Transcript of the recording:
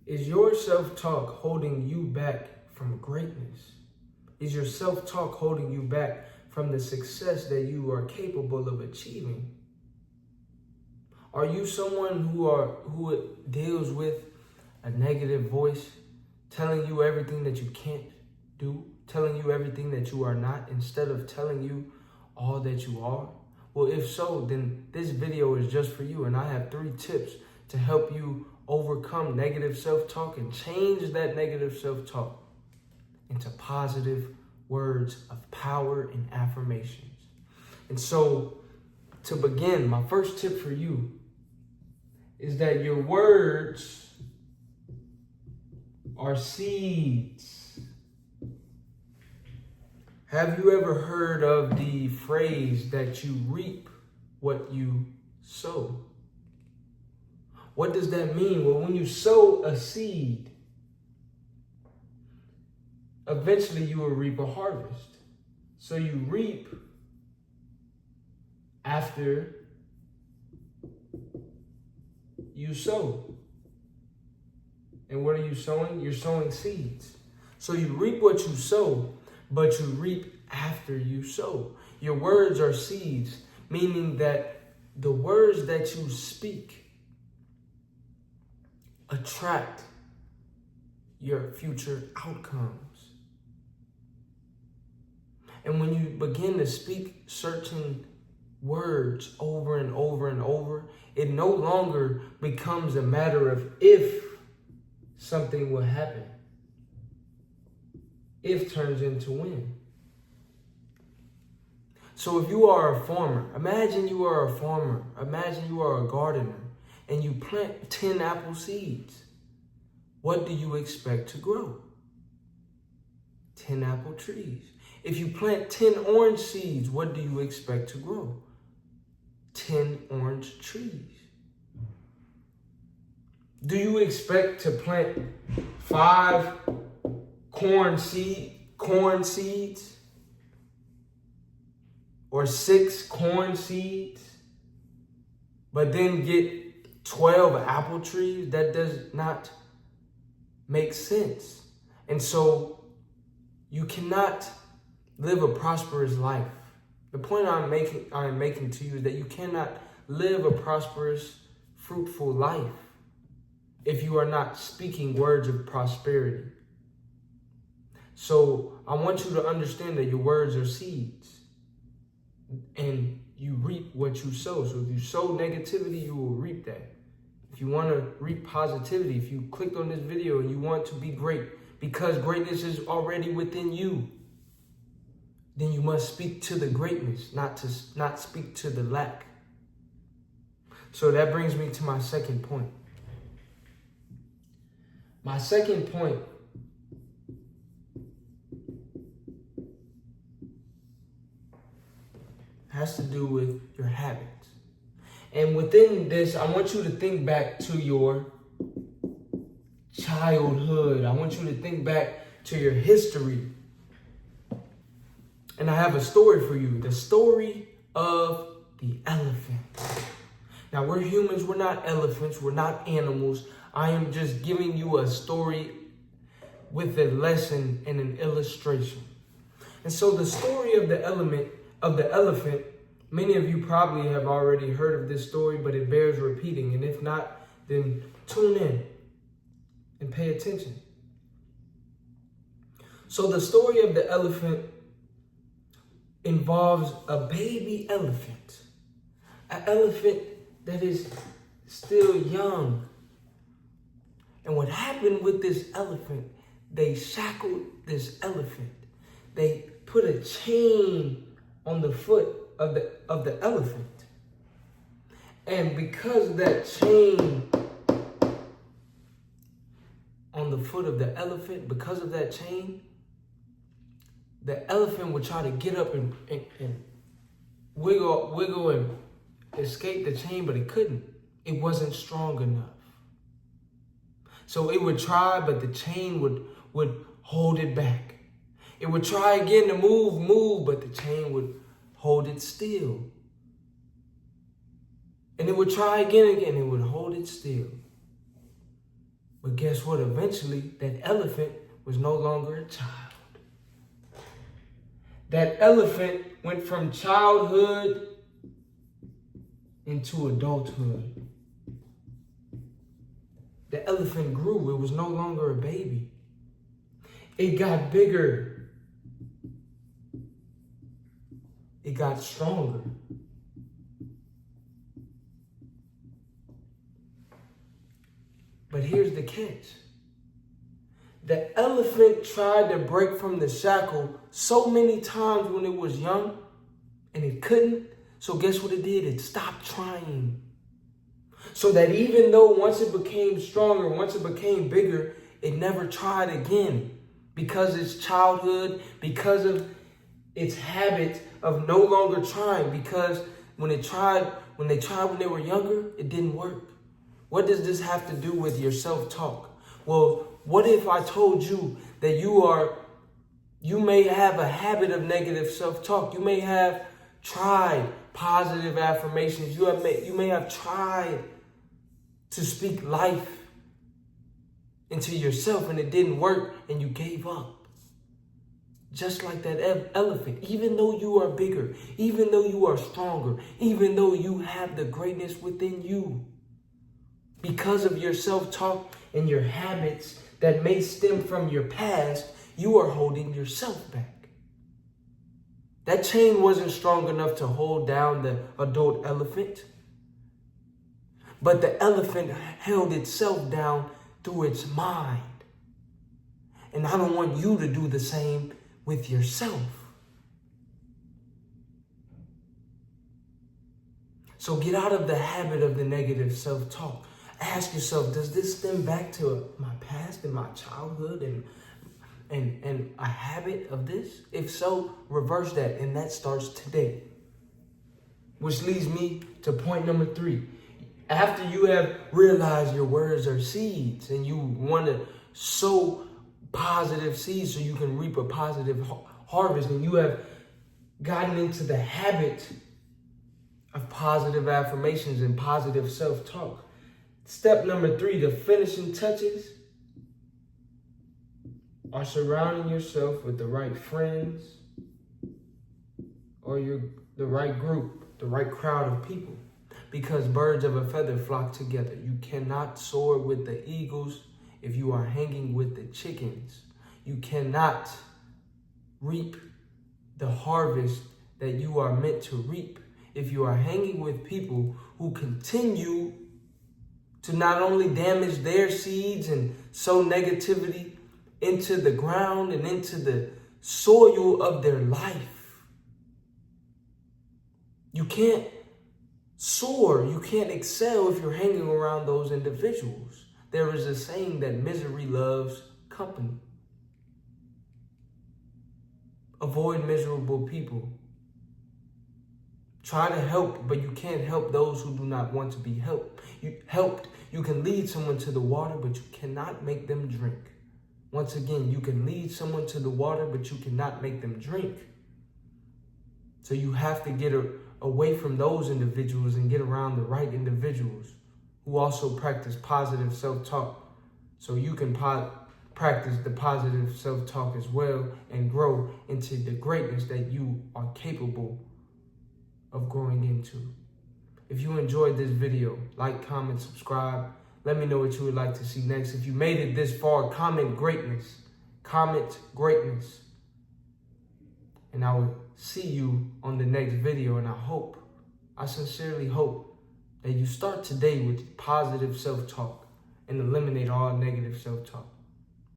Is your self-talk holding you back from greatness? Is your self-talk holding you back from the success that you are capable of achieving? Are you someone who deals with a negative voice telling you everything that you can't do, telling you everything that you are not, instead of telling you all that you are? Well, if so, then this video is just for you, and I have 3 tips to help you overcome negative self-talk and change that negative self-talk into positive words of power and affirmations. And so, to begin, my first tip for you is that your words are seeds. Have you ever heard of the phrase that you reap what you sow? What does that mean? Well, when you sow a seed, eventually you will reap a harvest. So you reap after you sow. And what are you sowing? You're sowing seeds. So you reap what you sow, but you reap after you sow. Your words are seeds, meaning that the words that you speak attract your future outcomes. And when you begin to speak certain words over and over and over, it no longer becomes a matter of if something will happen. If turns into when. So if you are a farmer, imagine you are a farmer, imagine you are a gardener, and you plant 10 apple seeds. What do you expect to grow? 10 apple trees. If you plant 10 orange seeds, what do you expect to grow? 10 orange trees. Do you expect to plant 5 corn seeds? Or 6 corn seeds? But then get 12 apple trees? That does not make sense. And so you cannot live a prosperous life. The point I am making to you is that you cannot live a prosperous, fruitful life if you are not speaking words of prosperity. So I want you to understand that your words are seeds, and you reap what you sow. So if you sow negativity, you will reap that. If you want to reap positivity, if you clicked on this video and you want to be great because greatness is already within you, then you must speak to the greatness, not speak to the lack. So that brings me to my second point. My second point has to do with your habits. And within this, I want you to think back to your childhood. I want you to think back to your history. And I have a story for you. The story of the elephant. Now, we're humans. We're not elephants. We're not animals. I am just giving you a story with a lesson and an illustration. And so the story of the elephant, many of you probably have already heard of this story, but it bears repeating. And if not, then tune in and pay attention. So the story of the elephant involves a baby elephant, an elephant that is still young. And what happened with this elephant, they shackled this elephant. They put a chain on the foot of the elephant. And because of that chain on the foot of the elephant, because of that chain, the elephant would try to get up and wiggle and escape the chain, but it couldn't. It wasn't strong enough. So it would try, but the chain would hold it back. It would try again to move, but the chain would hold it still. And it would try again, it would hold it still. But guess what? Eventually, that elephant was no longer a child. That elephant went from childhood into adulthood. The elephant grew. It was no longer a baby. It got bigger. It got stronger. But here's the catch. The elephant tried to break from the shackle so many times when it was young, and it couldn't. So guess what it did? It stopped trying. So that even though once it became stronger, once it became bigger, it never tried again. Because its childhood, because of its habit of no longer trying. Because when they tried when they were younger, it didn't work. What does this have to do with your self-talk? Well, what if I told you that you may have a habit of negative self-talk? You may have tried positive affirmations. You may have tried to speak life into yourself and it didn't work and you gave up. Just like that elephant, even though you are bigger, even though you are stronger, even though you have the greatness within you, because of your self-talk and your habits that may stem from your past, you are holding yourself back. That chain wasn't strong enough to hold down the adult elephant, but the elephant held itself down through its mind. And I don't want you to do the same with yourself. So get out of the habit of the negative self-talk. Ask yourself, does this stem back to my past and my childhood and a habit of this? If so, reverse that, and that starts today. Which leads me to point number 3. After you have realized your words are seeds and you want to sow positive seeds so you can reap a positive harvest, and you have gotten into the habit of positive affirmations and positive self-talk, step number 3, the finishing touches, are surrounding yourself with the right friends or the right group, the right crowd of people. Because birds of a feather flock together. You cannot soar with the eagles if you are hanging with the chickens. You cannot reap the harvest that you are meant to reap if you are hanging with people who continue to not only damage their seeds and sow negativity into the ground and into the soil of their life. You can't soar, you can't excel if you're hanging around those individuals. There is a saying that misery loves company. Avoid miserable people. Try to help, but you can't help those who do not want to be helped. You can lead someone to the water, but you cannot make them drink. Once again, you can lead someone to the water, but you cannot make them drink. So you have to get away from those individuals and get around the right individuals who also practice positive self-talk, so you can practice the positive self-talk as well and grow into the greatness that you are capable of growing into. If you enjoyed this video, like, comment, subscribe. Let me know what you would like to see next. If you made it this far, comment greatness. Comment greatness. And I will see you on the next video. And I sincerely hope that you start today with positive self-talk and eliminate all negative self-talk.